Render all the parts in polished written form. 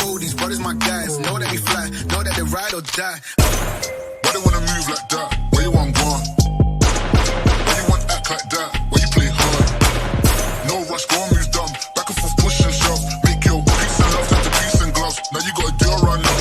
Oh, these brothers my guys, know that they fly, know that they ride or die. Why they wanna move like that? Where you want gone? Why you want act like that? Why you play hard? No rush, go and move dumb. Back and forth, push and shove. Make your peace and love into peace and gloves. Now you gotta do it right now.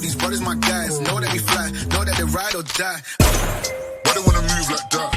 These brothers my guys, know that they fly, know that they ride or die. Why they wanna move like that?